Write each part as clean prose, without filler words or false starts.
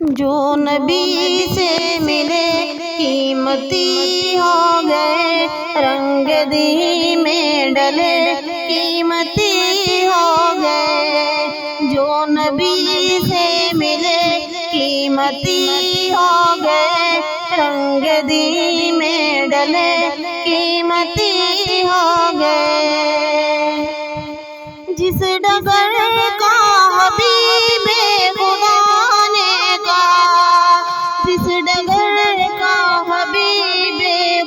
جو نبی سے ملے قیمتی ہو گئے، رنگ دی میں ڈلے قیمتی ہو گئے۔ جو نبی سے ملے قیمتی ہو گئے، رنگ دی میں ڈلے قیمتی ہو گئے۔ جس ڈگر کا حبیب خدا نے کہا، جس ڈگر کا حبیب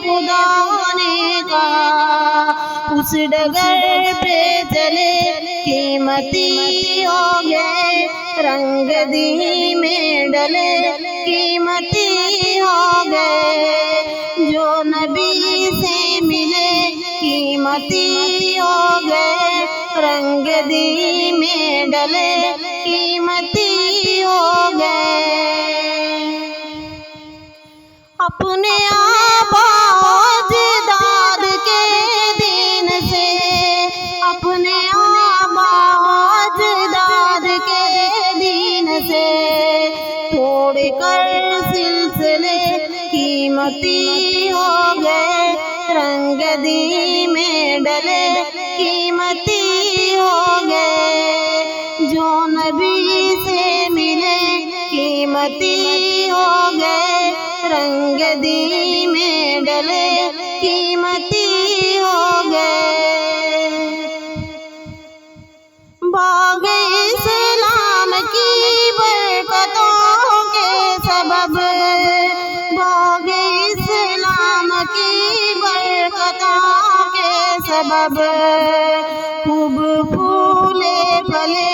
خدا نے کہا، اس ڈگر پہ چلے قیمتی ہو گئے، رنگ دی میں ڈلے قیمتی ہو گئے۔ جو نبی سے ملے قیمتی ہو گئے، رنگ دی میں ڈلے قیمتی ہو گئے۔ اپنے آبا اجداد کے دین سے، اپنے آبا اجداد کے دین سے توڑ کر سلسلے قیمتی ہو گئے، رنگ دی میں ڈلے قیمتی ہو گئے۔ جو نبی سے ملے قیمتی ہو گئے، رنگ دی میں ڈلے قیمتی ہو گئے۔ باغ اسلام کی برکتوں کے سبب، باغ اسلام کی برکتوں کے سبب خوب پھولے پھلے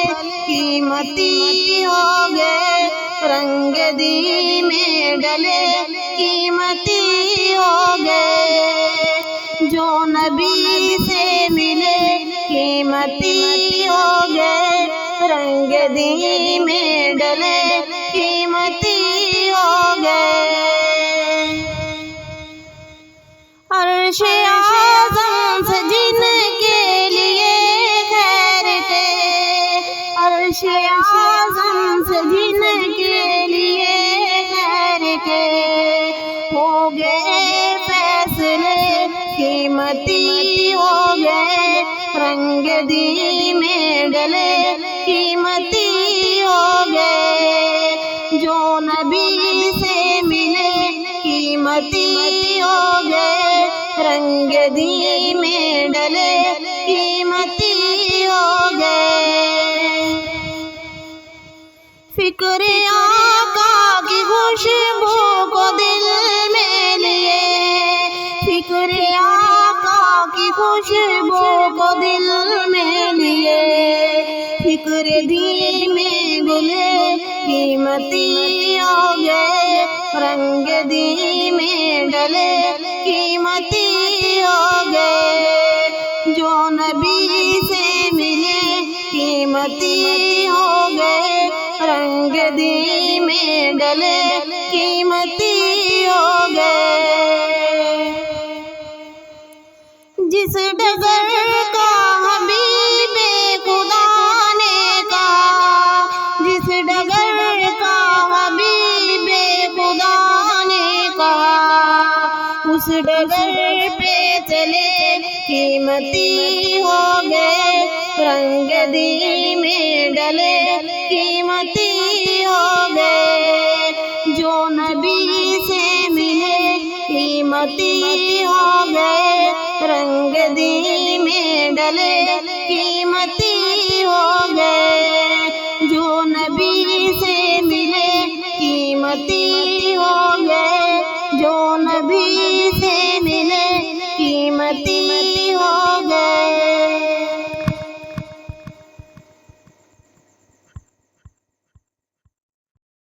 قیمتی ہو گئے، رنگ دی میں ڈلے قیمتی ہو گئے۔ جو نبی سے ملے قیمتی ہو گئے، رنگ دی میں ڈلے قیمتی ہو گئے۔ عرش اعظم سے جن کے لیے خیر کے، عرش اعظم سے جن کے لیے خیر کے ہو گئے فیصلے قیمتی ہو گئے، رنگ دی میں ڈلے قیمتی ہو گئے۔ جو نبی سے ملے قیمتی ہو گئے، رنگ دی میں ڈلے قیمتی ہو گئے۔ فکر آقا کی خوشبو کو دل میں لیے، فکر آقا کی خوشبو کو دل میں لیے، فکر دی میں گلے قیمتی ہو گئے، رنگ دی میں ڈلے قیمتی ہو گئے۔ جو نبی سے ملے قیمتی ہو گئے، رنگ دی میں ڈلے قیمتی ہو گئے۔ جس ڈگر کا حبیب خدا نے کہا، جس ڈگر کا حبیب خدا نے کہا، اس ڈگر پہ چلے قیمتی ہو گئے، رنگ دی میں ڈلے قیمتی ہو گئے۔ جو نبی سے ملے قیمتی ہو گئے، رنگ دی